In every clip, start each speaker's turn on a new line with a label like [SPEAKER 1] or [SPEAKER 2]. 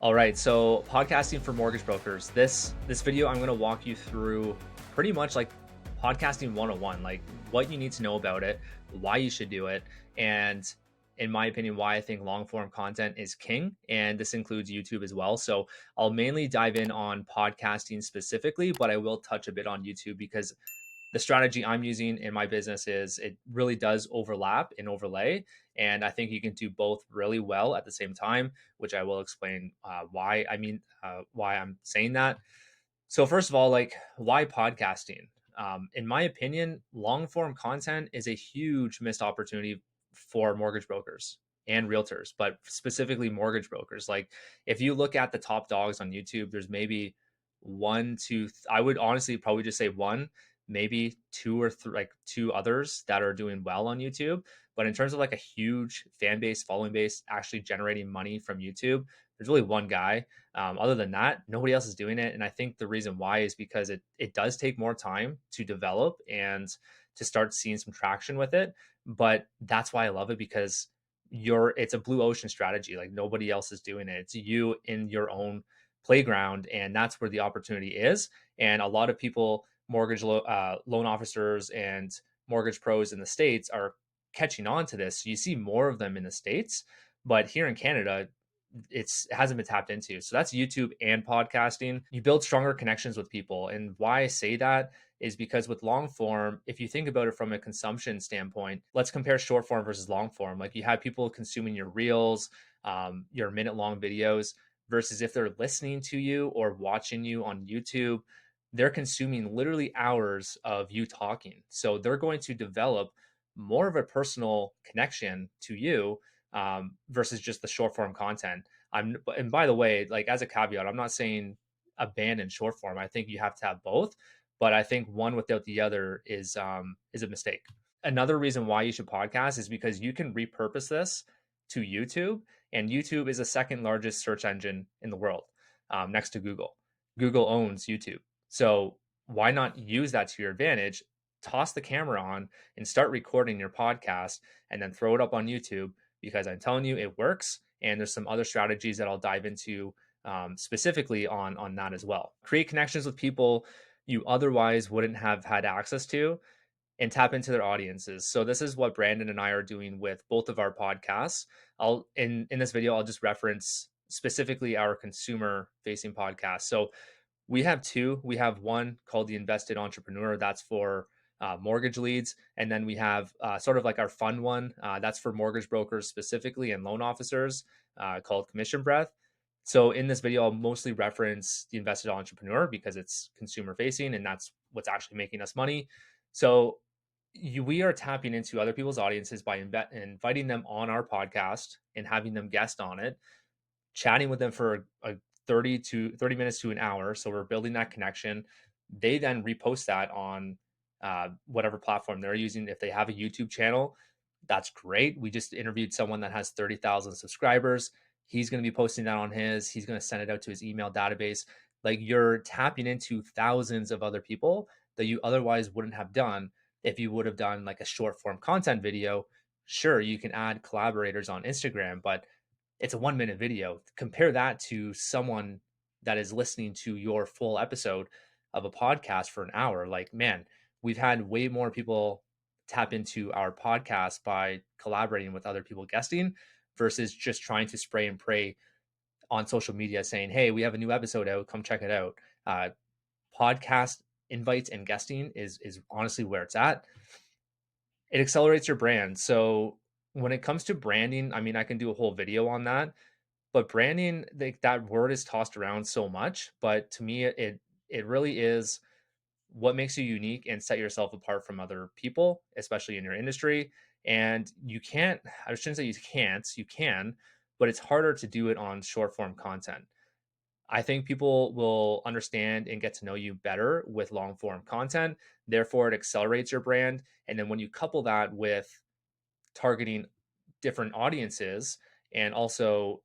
[SPEAKER 1] All right, so podcasting for mortgage brokers. This video I'm going to walk you through pretty much like podcasting 101, like what you need to know about it, why you should do it, and in my opinion why I think long form content is king, and this includes YouTube as well. So I'll mainly dive in on podcasting specifically, but I will touch a bit on YouTube because the strategy I'm using in my business is it really does overlap and overlay. And I think you can do both really well at the same time, which I will explain why. Why I'm saying that. So, first of all, like, why podcasting? In my opinion, long form content is a huge missed opportunity for mortgage brokers and realtors, but specifically mortgage brokers. Like, if you look at the top dogs on YouTube, there's maybe one, two, I would honestly probably just say one, maybe two or three, like two others that are doing well on YouTube. But in terms of like a huge fan base, following base, actually generating money from YouTube, there's really one guy. Other than that, nobody else is doing it. And I think the reason why is because it does take more time to develop and to start seeing some traction with it. But that's why I love it, because it's a blue ocean strategy. Like, nobody else is doing it. It's you in your own playground, and that's where the opportunity is. And a lot of people, loan officers and mortgage pros in the States, are catching on to this. So you see more of them in the States, but here in Canada, it hasn't been tapped into. So that's YouTube and podcasting. You build stronger connections with people. And why I say that is because with long form, if you think about it from a consumption standpoint, let's compare short form versus long form. Like, you have people consuming your reels, your minute long videos, versus if they're listening to you or watching you on YouTube, they're consuming literally hours of you talking. So they're going to develop more of a personal connection to you, versus just the short form content. And by the way, like, as a caveat, I'm not saying abandon short form. I think you have to have both, but I think one without the other is a mistake. Another reason why you should podcast is because you can repurpose this to YouTube, and YouTube is the second largest search engine in the world, next to Google. Google owns YouTube, so why not use that to your advantage? Toss the camera on and start recording your podcast, and then throw it up on YouTube, because I'm telling you, it works. And there's some other strategies that I'll dive into, specifically on that as well. Create connections with people you otherwise wouldn't have had access to, and tap into their audiences. So this is what Brandon and I are doing with both of our podcasts. I'll in this video, I'll just reference specifically our consumer facing podcast. So we have two. We have one called the Invested Entrepreneur. That's for mortgage leads. And then we have sort of like our fun one. That's for mortgage brokers specifically and loan officers, called Commission Breath. So in this video, I'll mostly reference the Invested Entrepreneur because it's consumer facing and that's what's actually making us money. So we are tapping into other people's audiences by inviting them on our podcast and having them guest on it, chatting with them for a 30 minutes to an hour. So we're building that connection. They then repost that on whatever platform they're using. If they have a YouTube channel, that's great. We just interviewed someone that has 30,000 subscribers. He's going to be posting that on he's going to send it out to his email database. Like, you're tapping into thousands of other people that you otherwise wouldn't have done if you would have done like a short form content video. Sure, you can add collaborators on Instagram, but it's a 1 minute video. Compare that to someone that is listening to your full episode of a podcast for an hour. Like, man, we've had way more people tap into our podcast by collaborating with other people guesting versus just trying to spray and pray on social media saying, hey, we have a new episode out, come check it out. Podcast invites and guesting is honestly where it's at. It accelerates your brand. So when it comes to branding, I mean, I can do a whole video on that, but branding, like, that word is tossed around so much, but to me, it really is what makes you unique and set yourself apart from other people, especially in your industry. And I shouldn't say you can, but it's harder to do it on short form content. I think people will understand and get to know you better with long form content. Therefore, it accelerates your brand. And then when you couple that with targeting different audiences and also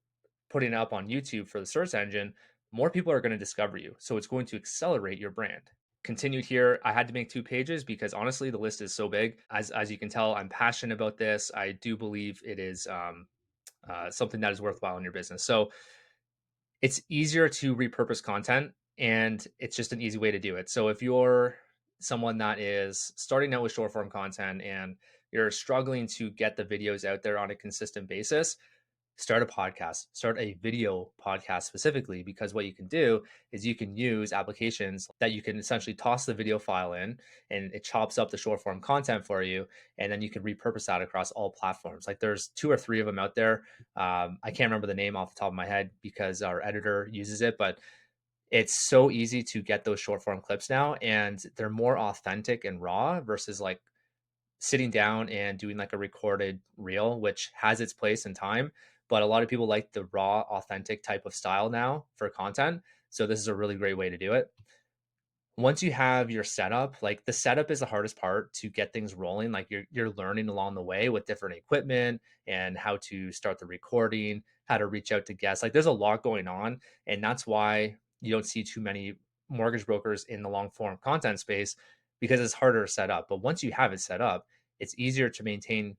[SPEAKER 1] putting it up on YouTube for the search engine, more people are going to discover you. So it's going to accelerate your brand. Continued here, I had to make 2 pages because honestly, the list is so big. As you can tell, I'm passionate about this. I do believe it is something that is worthwhile in your business. So It's easier to repurpose content, and it's just an easy way to do it. So if you're someone that is starting out with short form content and you're struggling to get the videos out there on a consistent basis, start a podcast, start a video podcast specifically, because what you can do is you can use applications that you can essentially toss the video file in and it chops up the short form content for you. And then you can repurpose that across all platforms. Like there's two or three of them out there. I can't remember the name off the top of my head because our editor uses it, but it's so easy to get those short form clips now. And they're more authentic and raw versus like sitting down and doing like a recorded reel, which has its place and time. But a lot of people like the raw, authentic type of style now for content. So this is a really great way to do it. Once you have your setup, like the setup is the hardest part to get things rolling. Like you're learning along the way with different equipment and how to start the recording, how to reach out to guests. Like there's a lot going on, and that's why you don't see too many mortgage brokers in the long form content space, because it's harder to set up. But once you have it set up, it's easier to maintain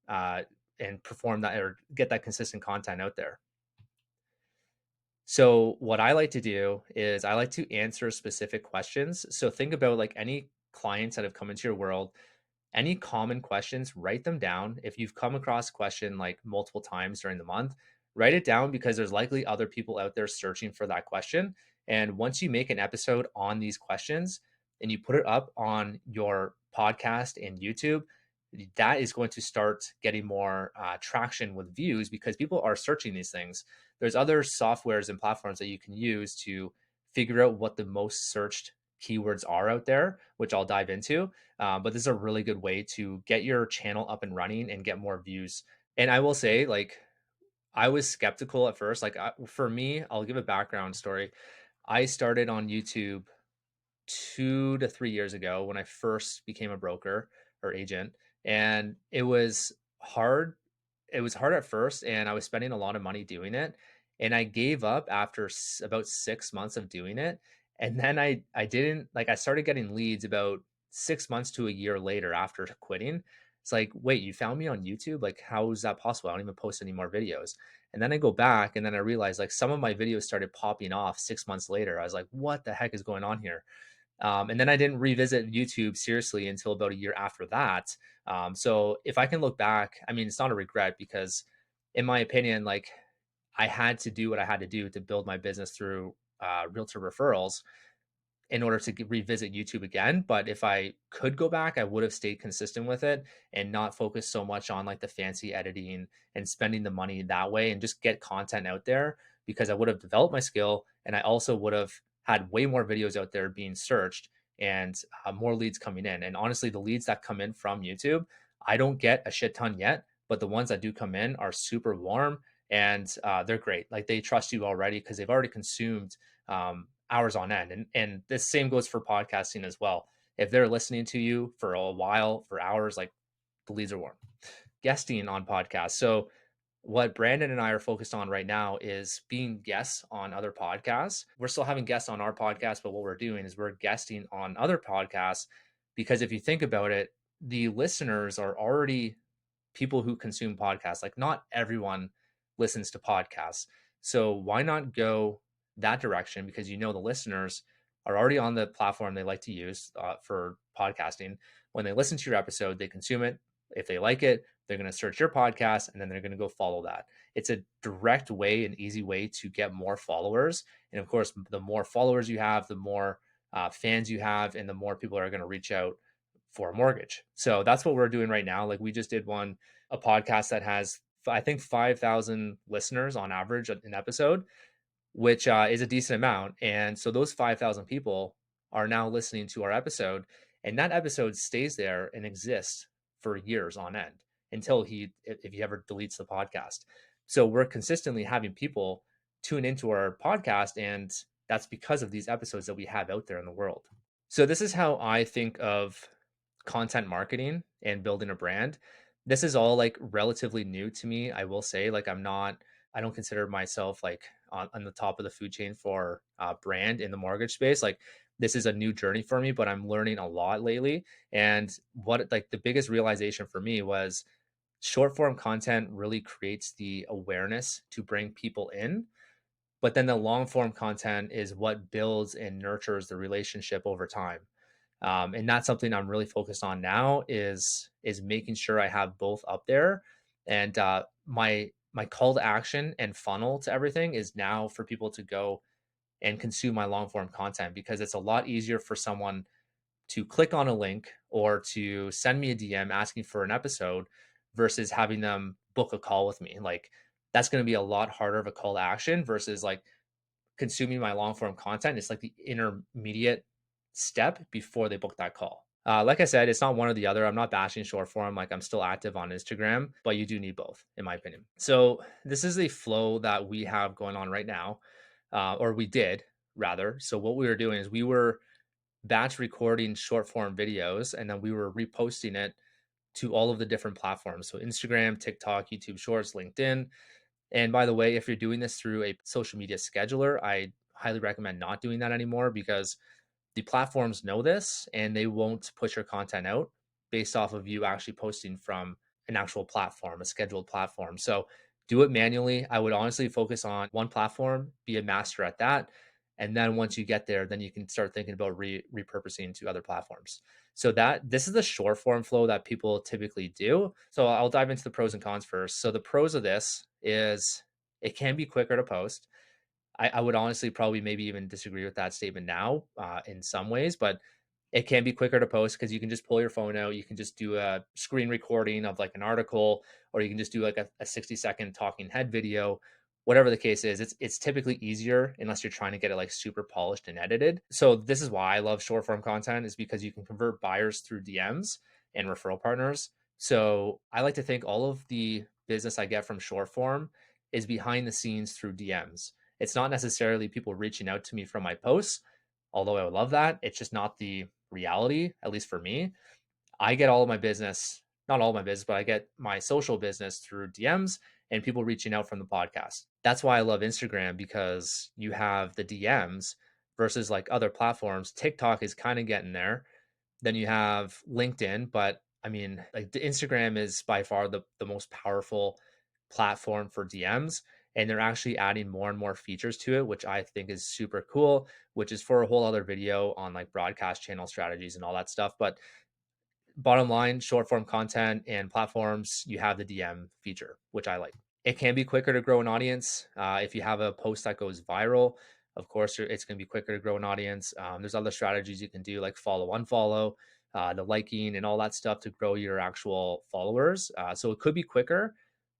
[SPEAKER 1] uh, and perform that or get that consistent content out there. So what I like to do is I like to answer specific questions. So think about like any clients that have come into your world, any common questions, write them down. If you've come across a question like multiple times during the month, write it down, because there's likely other people out there searching for that question. And once you make an episode on these questions and you put it up on your podcast and YouTube, that is going to start getting more traction with views, because people are searching these things. There's other softwares and platforms that you can use to figure out what the most searched keywords are out there, which I'll dive into. But this is a really good way to get your channel up and running and get more views. And I will say, like, I was skeptical at first. Like, for me, I'll give a background story. I started on YouTube 2 to 3 years ago when I first became a broker or agent. And it was hard. It was hard at first, and I was spending a lot of money doing it. And I gave up after about 6 months of doing it. And then I didn't like, I started getting leads about 6 months to a year later after quitting. It's like, wait, you found me on YouTube? Like, how is that possible? I don't even post any more videos. And then I go back and then I realized like some of my videos started popping off 6 months later. I was like, what the heck is going on here? And then I didn't revisit YouTube seriously until about a year after that. So if I can look back, I mean, it's not a regret, because, in my opinion, like I had to do what I had to do to build my business through realtor referrals in order to revisit YouTube again. But if I could go back, I would have stayed consistent with it and not focus so much on like the fancy editing and spending the money that way, and just get content out there, because I would have developed my skill, and I also would have had way more videos out there being searched, and more leads coming in. And honestly, the leads that come in from YouTube, I don't get a shit ton yet, but the ones that do come in are super warm, and they're great. Like they trust you already because they've already consumed hours on end. And this same goes for podcasting as well. If they're listening to you for a while, for hours, like the leads are warm. Guesting on podcasts. So what Brandon and I are focused on right now is being guests on other podcasts. We're still having guests on our podcast, but what we're doing is we're guesting on other podcasts, because if you think about it, the listeners are already people who consume podcasts. Like not everyone listens to podcasts. So why not go that direction? Because the listeners are already on the platform they like to use for podcasting. When they listen to your episode, they consume it. If they like it, they're going to search your podcast and then they're going to go follow that. It's a direct way, an easy way to get more followers. And of course, the more followers you have, the more fans you have, and the more people are going to reach out for a mortgage. So that's what we're doing right now. Like we just did a podcast that has, I think, 5,000 listeners on average an episode, which is a decent amount. And so those 5,000 people are now listening to our episode, and that episode stays there and exists for years on end until if he ever deletes the podcast. So we're consistently having people tune into our podcast, and that's because of these episodes that we have out there in the world. So this is how I think of content marketing and building a brand. This is all like relatively new to me. I will say, like, I don't consider myself like on the top of the food chain for brand in the mortgage space. Like, this is a new journey for me, but I'm learning a lot lately. And what, like, the biggest realization for me was short form content really creates the awareness to bring people in. But then the long form content is what builds and nurtures the relationship over time. And that's something I'm really focused on now is making sure I have both up there. And my call to action and funnel to everything is now for people to go and consume my long form content, because it's a lot easier for someone to click on a link or to send me a DM asking for an episode versus having them book a call with me. Like that's going to be a lot harder of a call to action versus like consuming my long form content. It's like the intermediate step before they book that call. Like I said, it's not one or the other. I'm not bashing short form. Like I'm still active on Instagram, but you do need both, in my opinion. So this is the flow that we have going on right now, or we did rather. So what we were doing is we were batch recording short form videos, and then we were reposting it to all of the different platforms. So Instagram, TikTok, YouTube Shorts, LinkedIn. And by the way, if you're doing this through a social media scheduler, I highly recommend not doing that anymore, because the platforms know this and they won't push your content out based off of you actually posting from an actual platform, a scheduled platform. So do it manually. I would honestly focus on one platform, be a master at that. And then once you get there, then you can start thinking about repurposing to other platforms. So that this is the short form flow that people typically do. So I'll dive into the pros and cons first. So the pros of this is it can be quicker to post. I would honestly probably maybe even disagree with that statement now in some ways, but it can be quicker to post because you can just pull your phone out. You can just do a screen recording of like an article, or you can just do like a 60-second talking head video. Whatever the case is, it's typically easier unless you're trying to get it like super polished and edited. So this is why I love short form content, is because you can convert buyers through DMs and referral partners. So I like to think all of the business I get from short form is behind the scenes through DMs. It's not necessarily people reaching out to me from my posts, although I would love that. It's just not the reality, at least for me. I get all of my business, not all of my business, but I get my social business through DMs and people reaching out from the podcast. That's why I love Instagram, because you have the DMs versus like other platforms. TikTok is kind of getting there. Then you have LinkedIn, but I mean, like the Instagram is by far the most powerful platform for DMs. And they're actually adding more and more features to it, which I think is super cool, which is for a whole other video on like broadcast channel strategies and all that stuff. But bottom line, short form content and platforms, you have the DM feature, which I like. It can be quicker to grow an audience. If you have a post that goes viral, of course, it's going to be quicker to grow an audience. There's other strategies you can do, like follow, unfollow, the liking, and all that stuff to grow your actual followers. So it could be quicker,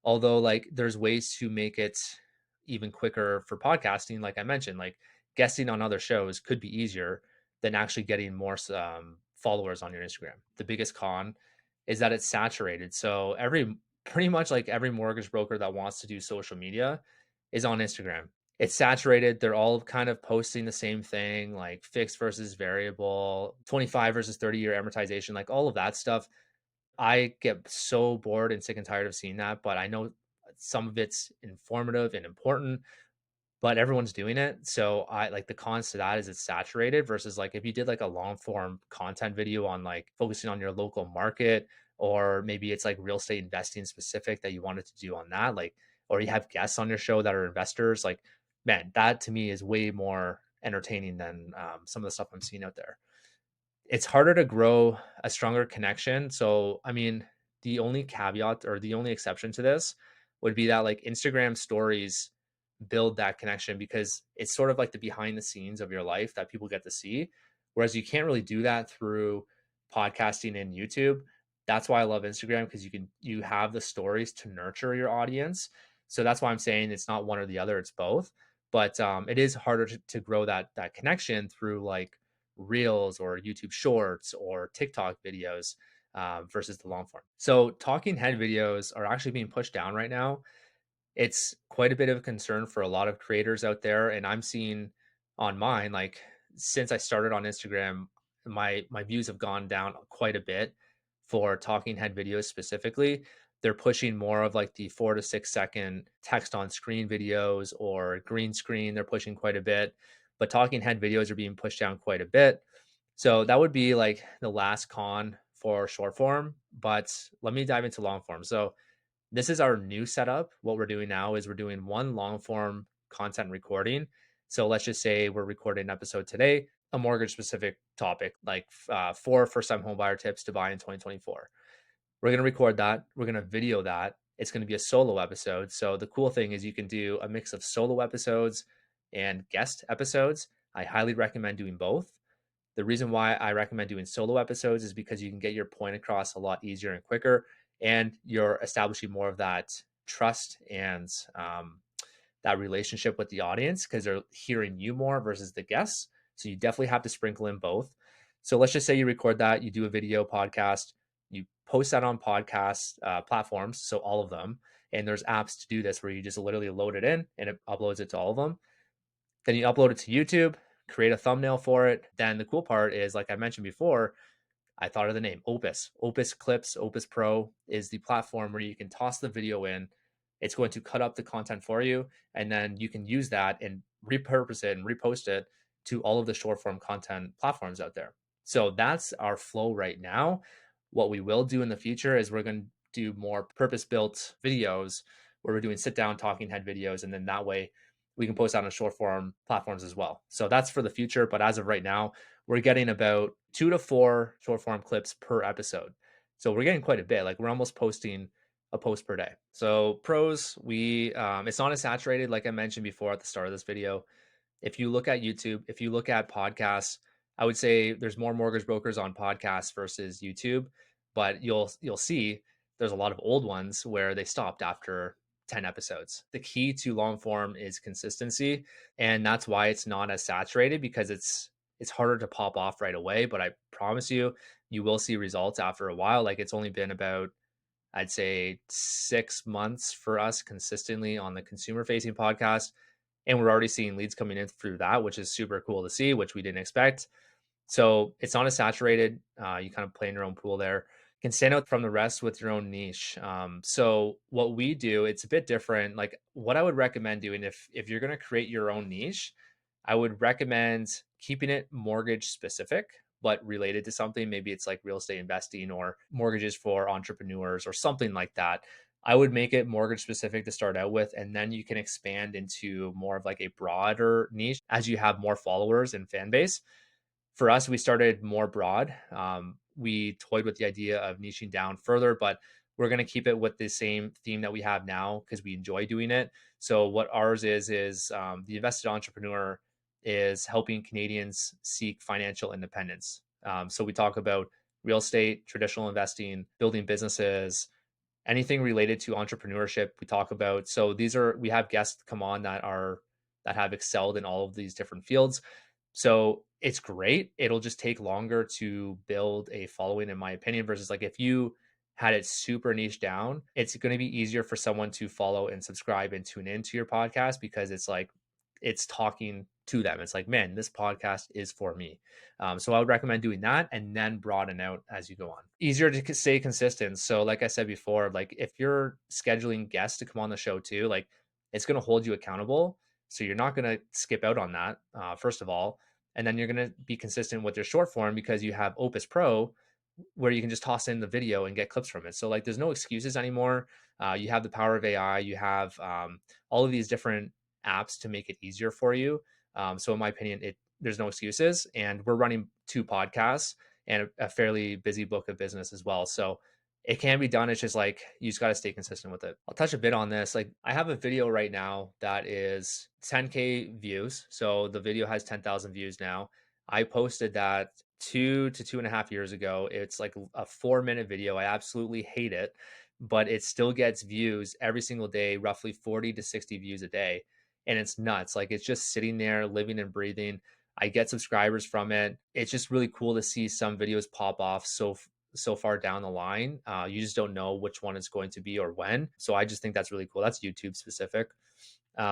[SPEAKER 1] although like there's ways to make it even quicker for podcasting. Like I mentioned, like guesting on other shows could be easier than actually getting more followers on your Instagram. The biggest con is that it's saturated. So pretty much like every mortgage broker that wants to do social media is on Instagram. It's saturated. They're all kind of posting the same thing, like fixed versus variable, 25 versus 30-year amortization, like all of that stuff. I get so bored and sick and tired of seeing that, but I know some of it's informative and important, but everyone's doing it. So I like the cons to that is it's saturated versus like if you did like a long form content video on like focusing on your local market, or maybe it's like real estate investing specific that you wanted to do on that, like, or you have guests on your show that are investors, like, man, that to me is way more entertaining than some of the stuff I'm seeing out there. It's harder to grow a stronger connection. So, I mean, the only caveat or the only exception to this would be that like Instagram stories build that connection, because it's sort of like the behind the scenes of your life that people get to see. Whereas you can't really do that through podcasting and YouTube. That's why I love Instagram, because you have the stories to nurture your audience. So that's why I'm saying it's not one or the other, it's both. But it is harder to grow that connection through like reels or YouTube shorts or TikTok videos versus the long form. So talking head videos are actually being pushed down right now. It's quite a bit of a concern for a lot of creators out there. And I'm seeing on mine, like since I started on Instagram, my views have gone down quite a bit for talking head videos specifically. They're pushing more of like the 4 to 6 second text on screen videos or green screen. They're pushing quite a bit, but talking head videos are being pushed down quite a bit. So that would be like the last con for short form, but let me dive into long form. So this is our new setup. What we're doing now is we're doing one long form content recording. So let's just say we're recording an episode today, a mortgage specific topic, like 4 first time home buyer tips to buy in 2024. We're going to record that. We're going to video that. It's going to be a solo episode. So the cool thing is you can do a mix of solo episodes and guest episodes. I highly recommend doing both. The reason why I recommend doing solo episodes is because you can get your point across a lot easier and quicker, and you're establishing more of that trust and that relationship with the audience because they're hearing you more versus the guests. So you definitely have to sprinkle in both. So let's just say you record that, you do a video podcast, you post that on podcast platforms, so all of them. And there's apps to do this where you just literally load it in and it uploads it to all of them. Then you upload it to YouTube, create a thumbnail for it. Then the cool part is, like I mentioned before, I thought of the name Opus. Opus Clips, Opus Pro is the platform where you can toss the video in. It's going to cut up the content for you, and then you can use that and repurpose it and repost it to all of the short form content platforms out there. So that's our flow right now. What we will do in the future is we're going to do more purpose built videos where we're doing sit down talking head videos. And then that way we can post out on short form platforms as well. So that's for the future. But as of right now, we're getting about 2 to 4 short form clips per episode. So we're getting quite a bit. Like we're almost posting a post per day. So pros, it's not as saturated like I mentioned before at the start of this video. If you look at YouTube, if you look at podcasts, I would say there's more mortgage brokers on podcasts versus YouTube, but you'll see there's a lot of old ones where they stopped after 10 episodes. The key to long form is consistency, and that's why it's not as saturated because it's harder to pop off right away, but I promise you you will see results after a while. Like it's only been about, I'd say, 6 months for us consistently on the consumer facing podcast. And we're already seeing leads coming in through that, which is super cool to see, which we didn't expect. So it's not as saturated. You kind of play in your own pool there. Can stand out from the rest with your own niche. So what we do, it's a bit different. Like what I would recommend doing if you're going to create your own niche, I would recommend keeping it mortgage specific, but related to something. Maybe it's like real estate investing or mortgages for entrepreneurs or something like that. I would make it mortgage specific to start out with, and then you can expand into more of like a broader niche as you have more followers and fan base. For us, we started more broad. We toyed with the idea of niching down further, but we're going to keep it with the same theme that we have now because we enjoy doing it. So what ours is the invested entrepreneur is helping Canadians seek financial independence. So we talk about real estate, traditional investing, building businesses, anything related to entrepreneurship we talk about. So we have guests come on that have excelled in all of these different fields. So it's great. It'll just take longer to build a following, in my opinion, versus like if you had it super niche down, it's going to be easier for someone to follow and subscribe and tune into your podcast because it's like it's talking to them. It's like, man, this podcast is for me. So I would recommend doing that and then broaden out as you go on. Easier to stay consistent. So like I said before, like if you're scheduling guests to come on the show too, like it's going to hold you accountable. So you're not going to skip out on that, first of all. And then you're going to be consistent with your short form because you have Opus Pro where you can just toss in the video and get clips from it. So like there's no excuses anymore. You have the power of AI. You have all of these different apps to make it easier for you. So in my opinion, there's no excuses. And we're running 2 podcasts and a fairly busy book of business as well. So it can be done. It's just like you just got to stay consistent with it. I'll touch a bit on this. Like I have a video right now that is 10K views. So the video has 10,000 views now. I posted that 2 to 2.5 years ago. It's like a 4-minute video. I absolutely hate it, but it still gets views every single day, roughly 40 to 60 views a day. And it's nuts. Like it's just sitting there, living and breathing. I get subscribers from it. It's just really cool to see some videos pop off so far down the line. You just don't know which one it's going to be or when. So I just think that's really cool. That's YouTube specific.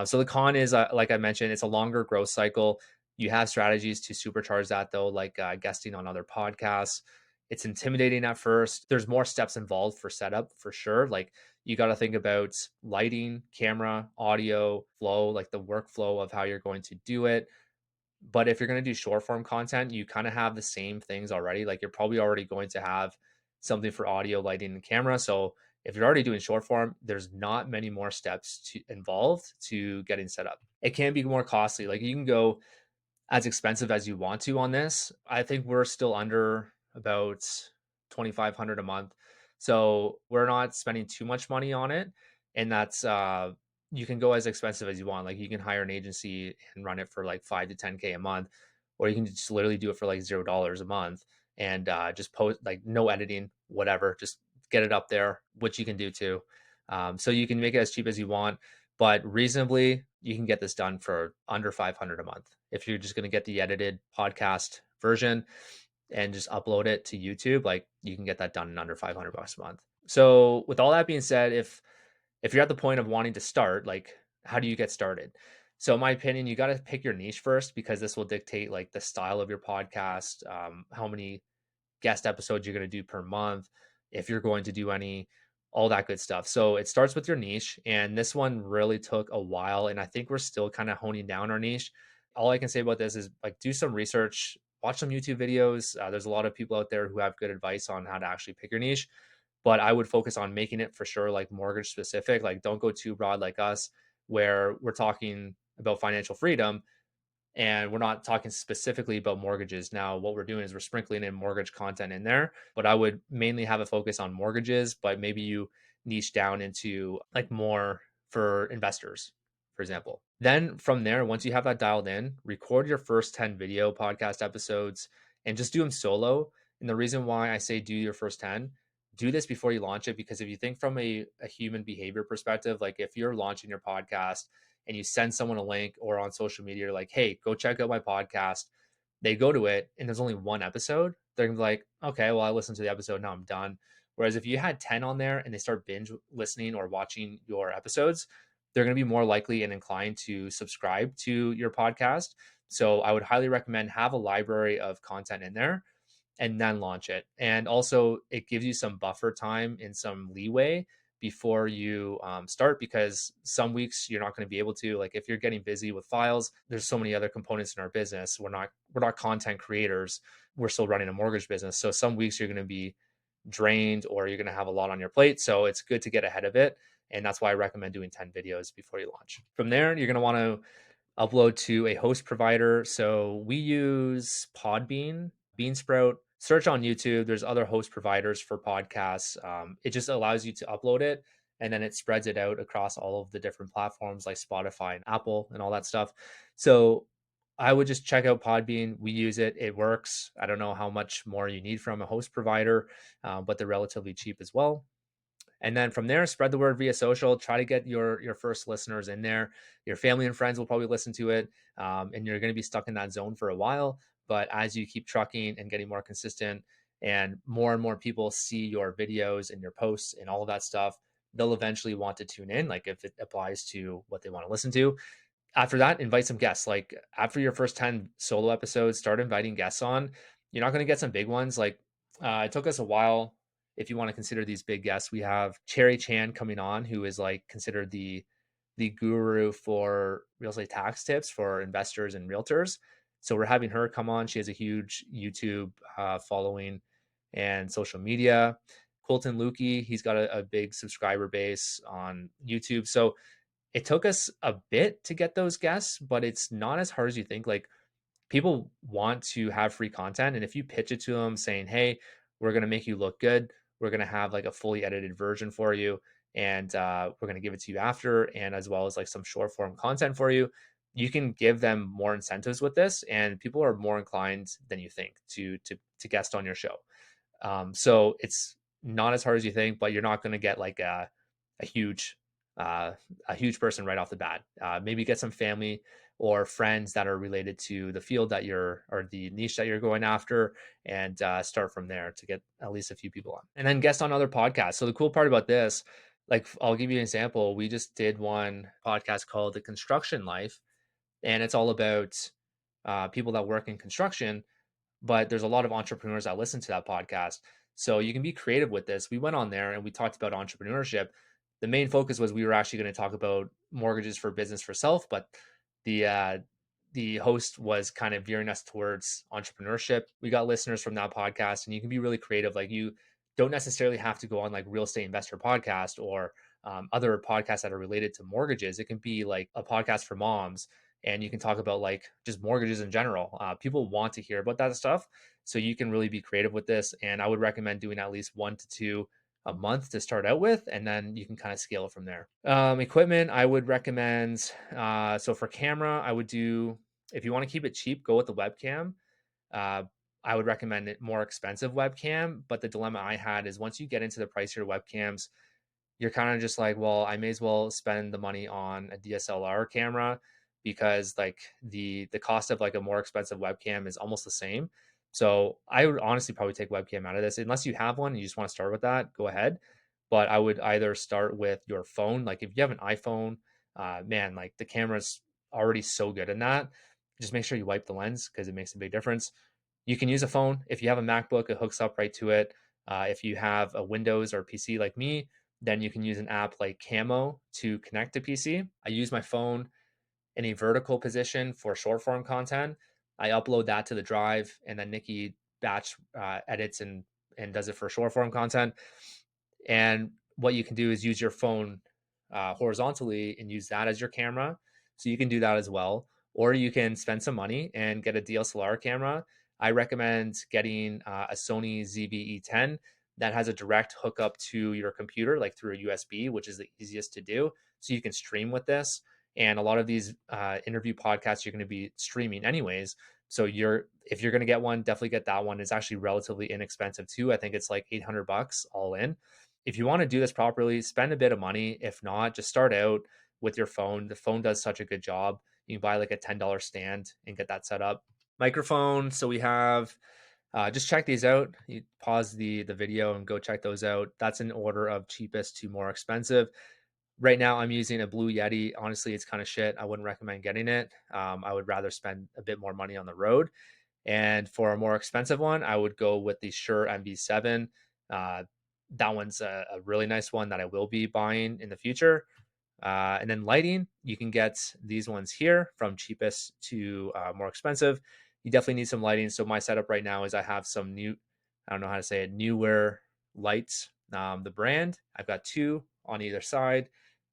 [SPEAKER 1] So the con is, like I mentioned, it's a longer growth cycle. You have strategies to supercharge that though, like guesting on other podcasts. It's intimidating at first. There's more steps involved for setup for sure. Like you got to think about lighting, camera, audio, flow, like the workflow of how you're going to do it. But if you're going to do short form content, you kind of have the same things already. Like you're probably already going to have something for audio, lighting, and camera. So If you're already doing short form, there's not many more steps involved to getting set up. It can be more costly. Like you can go as expensive as you want to on this. I think we're still under about 2,500 a month. So we're not spending too much money on it. And that's you can go as expensive as you want. Like you can hire an agency and run it for like 5 to 10K a month, or you can just literally do it for like $0 a month and just post like no editing, whatever, just get it up there, which you can do too. So you can make it as cheap as you want, but reasonably you can get this done for under 500 a month if you're just going to get the edited podcast version and just upload it to YouTube. Like you can get that done in under 500 bucks a month. So with all that being said, if you're at the point of wanting to start, like how do you get started? So in my opinion, you got to pick your niche first, because this will dictate like the style of your podcast, how many guest episodes you're going to do per month, if you're going to do any, all that good stuff. So it starts with your niche. And this one really took a while. And I think we're still kind of honing down our niche. All I can say about this is like do some research, watch some YouTube videos. There's a lot of people out there who have good advice on how to actually pick your niche. But I would focus on making it for sure like mortgage specific. Like don't go too broad like us, where we're talking about financial freedom and we're not talking specifically about mortgages. Now, what we're doing is we're sprinkling in mortgage content in there, but I would mainly have a focus on mortgages, but maybe you niche down into like more for investors, for example. Then from there, once you have that dialed in, record your first 10 video podcast episodes and just do them solo. And the reason why I say do your first 10, do this before you launch it, because if you think from a human behavior perspective, like if you're launching your podcast and you send someone a link or on social media, like, hey, go check out my podcast. They go to it and there's only one episode. They're gonna be like, okay, well, I listened to the episode. Now I'm done. Whereas if you had 10 on there and they start binge listening or watching your episodes, they're going to be more likely and inclined to subscribe to your podcast. So I would highly recommend have a library of content in there and then launch it. And also, it gives you some buffer time and some leeway before you start, because some weeks you're not going to be able to, like if you're getting busy with files, there's so many other components in our business. We're not content creators, we're still running a mortgage business. So some weeks you're going to be drained or you're going to have a lot on your plate. So it's good to get ahead of it. And that's why I recommend doing 10 videos before you launch. From there, you're going to want to upload to a host provider. So we use Podbean, Beansprout. Search on YouTube. There's other host providers for podcasts. It just allows you to upload it and then it spreads it out across all of the different platforms like Spotify and Apple and all that stuff. So I would just check out Podbean. We use it. It works. I don't know how much more you need from a host provider, but they're relatively cheap as well. And then from there, spread the word via social. Try to get your first listeners in there. Your family and friends will probably listen to it, and you're going to be stuck in that zone for a while. But as you keep trucking and getting more consistent, and more people see your videos and your posts and all of that stuff, they'll eventually want to tune in. Like if it applies to what they want to listen to. After that, invite some guests. Like after your first 10 solo episodes, start inviting guests on. You're not going to get some big ones. Like it took us a while. If you want to consider these big guests, we have Cherry Chan coming on, who is like considered the guru for real estate tax tips for investors and realtors. So we're having her come on. She has a huge YouTube following and social media. Colton Lukey, he's got a big subscriber base on YouTube. So it took us a bit to get those guests, but it's not as hard as you think. Like people want to have free content. And if you pitch it to them saying, hey, we're going to make you look good, we're going to have like a fully edited version for you, and we're going to give it to you after, and as well as like some short form content for you, you can give them more incentives with this. And people are more inclined than you think to guest on your show. So it's not as hard as you think, but you're not going to get like a huge a huge person right off the bat. Maybe get some family or friends that are related to the field that you're or the niche that you're going after, and start from there to get at least a few people on, and then guest on other podcasts. So the cool part about this, like I'll give you an example. We just did one podcast called The Construction Life, and it's all about people that work in construction, but there's a lot of entrepreneurs that listen to that podcast. So you can be creative with this. We went on there and we talked about entrepreneurship. The main focus was we were actually going to talk about mortgages for business for self, but the host was kind of veering us towards entrepreneurship. We got listeners from that podcast, and you can be really creative. Like you don't necessarily have to go on like real estate investor podcast or other podcasts that are related to mortgages. It can be like a podcast for moms, and you can talk about like just mortgages in general. People want to hear about that stuff, so you can really be creative with this. And I would recommend doing at least 1 to 2 a month to start out with, and then you can kind of scale it from there. Equipment, I would recommend. So for camera, I would do, if you want to keep it cheap, go with the webcam. Uh, I would recommend it more expensive webcam, but the dilemma I had is once you get into the pricier webcams, you're kind of just like, well, I may as well spend the money on a DSLR camera because like the cost of like a more expensive webcam is almost the same. So I would honestly probably take webcam out of this. Unless you have one and you just want to start with that, go ahead. But I would either start with your phone. Like if you have an iPhone, man, like the camera's already so good in that. Just make sure you wipe the lens because it makes a big difference. You can use a phone. If you have a MacBook, it hooks up right to it. If you have a Windows or PC like me, then you can use an app like Camo to connect to PC. I use my phone in a vertical position for short form content. I upload that to the drive, and then Nikki batch edits and does it for short form content. And what you can do is use your phone horizontally and use that as your camera. So you can do that as well. Or you can spend some money and get a DSLR camera. I recommend getting a Sony ZV-E10 that has a direct hookup to your computer, like through a USB, which is the easiest to do. So you can stream with this. And a lot of these interview podcasts you're going to be streaming anyways. So if you're going to get one, definitely get that one. It's actually relatively inexpensive too. I think it's like $800 all in. If you want to do this properly, spend a bit of money. If not, just start out with your phone. The phone does such a good job. You can buy like a $10 stand and get that set up. Microphone. So we have, just check these out. You pause the video and go check those out. That's in order of cheapest to more expensive. Right now, I'm using a Blue Yeti. Honestly, it's kind of shit. I wouldn't recommend getting it. I would rather spend a bit more money on the road. And for a more expensive one, I would go with the Shure MV7. Uh, that one's a really nice one that I will be buying in the future. And then lighting, you can get these ones here from cheapest to more expensive. You definitely need some lighting. So my setup right now is I have some new, I don't know how to say it, newer lights. The brand, I've got two on either side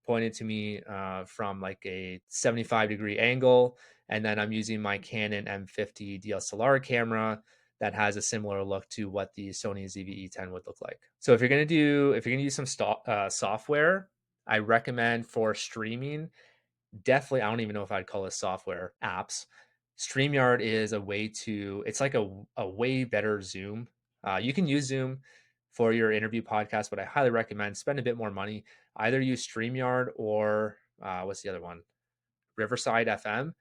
[SPEAKER 1] pointed to me from like a 75-degree angle. And then I'm using my Canon M50 DSLR camera that has a similar look to what the Sony ZV-E10 would look like. So if you're gonna use some software, I recommend for streaming, definitely, I don't even know if I'd call it software, apps. StreamYard is a way to, it's like a way better Zoom. You can use Zoom for your interview podcast, but I highly recommend spend a bit more money. Either use StreamYard or what's the other one? Riverside FM.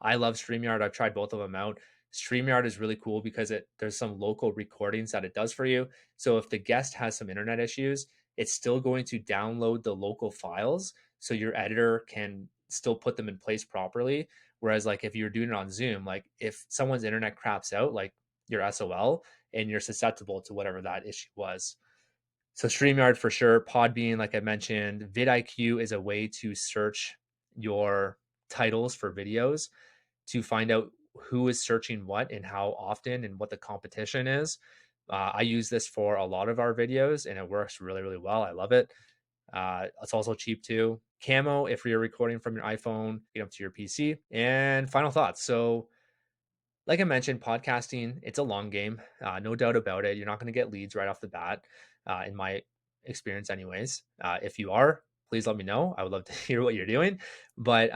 [SPEAKER 1] I love StreamYard. I've tried both of them out. StreamYard is really cool because there's some local recordings that it does for you. So if the guest has some internet issues, it's still going to download the local files so your editor can still put them in place properly. Whereas like if you're doing it on Zoom, like if someone's internet craps out, like your SOL, and you're susceptible to whatever that issue was. So StreamYard for sure. Podbean, like I mentioned, vidIQ is a way to search your titles for videos to find out who is searching what and how often and what the competition is. I use this for a lot of our videos and it works really, really well. I love it. It's also cheap too. Camo, if you're recording from your iPhone, get up to your PC. And final thoughts. So like I mentioned, podcasting, it's a long game. No doubt about it. You're not going to get leads right off the bat, in my experience, anyways. If you are, please let me know. I would love to hear what you're doing. But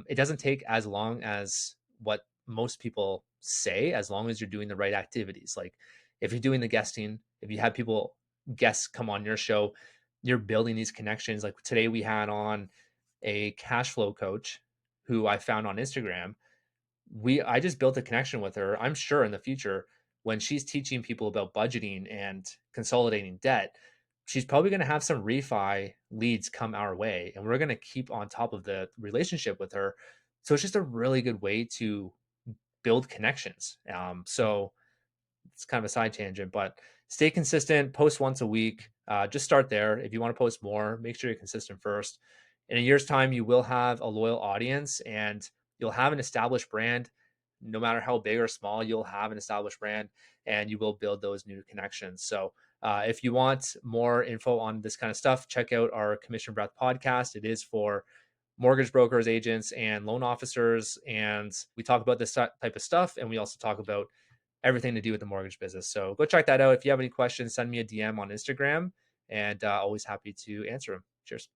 [SPEAKER 1] it doesn't take as long as what most people say, as long as you're doing the right activities. Like if you're doing the guesting, if you have guests come on your show, you're building these connections. Like today, we had on a cash flow coach who I found on Instagram. I just built a connection with her. I'm sure in the future when she's teaching people about budgeting and consolidating debt, she's probably going to have some refi leads come our way and we're going to keep on top of the relationship with her. So it's just a really good way to build connections. So it's kind of a side tangent, but stay consistent, post once a week. Just start there. If you want to post more, make sure you're consistent first. In a year's time, you will have a loyal audience and you'll have an established brand. no matter how big or small, you'll have an established brand and you will build those new connections. So if you want more info on this kind of stuff, check out our Commission Breath podcast. It is for mortgage brokers, agents, and loan officers. And we talk about this type of stuff. And we also talk about everything to do with the mortgage business. So go check that out. If you have any questions, send me a DM on Instagram, and always happy to answer them. Cheers.